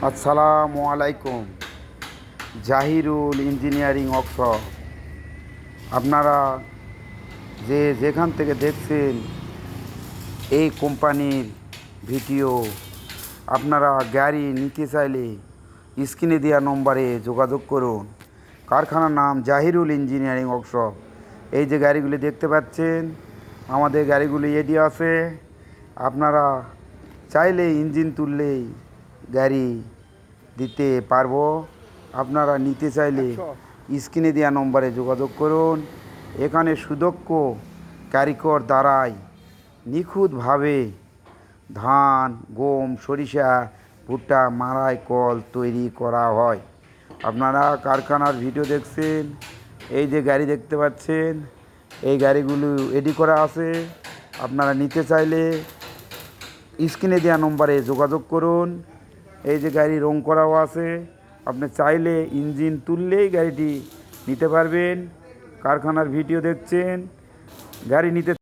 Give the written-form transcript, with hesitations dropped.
আসসালামু আলাইকুম। Zahirul engineering workshop. আপনারা যেখান থেকে দেখছেন এই কোম্পানির ভিডিও, আপনারা গাড়ি নিতে চাইলে স্ক্রিনে দেওয়া নম্বরে যোগাযোগ করুন। কারখানার নাম জাহিরুল ইঞ্জিনিয়ারিং ওয়ার্কশপ। এই যে গাড়িগুলি দেখতে পাচ্ছেন, আমাদের গাড়িগুলি রেডি আছে। আপনারা চাইলে ইঞ্জিন তুললেই গাড়ি দিতে পারবো। আপনারা নিতে চাইলে স্ক্রিনে দেওয়া নম্বরে যোগাযোগ করুন। এখানে সুদক্ষ কারিগর দ্বারাই নিখুঁতভাবে ধান, গম, সরিষা, ভুট্টা মাড়াই কল তৈরি করা হয়। আপনারা কারখানার ভিডিও দেখছেন। এই যে গাড়ি দেখতে পাচ্ছেন, এই গাড়িগুলো রেডি করা আছে। আপনারা নিতে চাইলে স্ক্রিনে দেওয়া নম্বরে যোগাযোগ করুন। এই যে গাড়ি রং করাও আছে। আপনি চাইলে ইঞ্জিন তুললেই গাড়িটি নিতে পারবেন। কারখানার ভিডিও দেখছেন, গাড়ি নিতে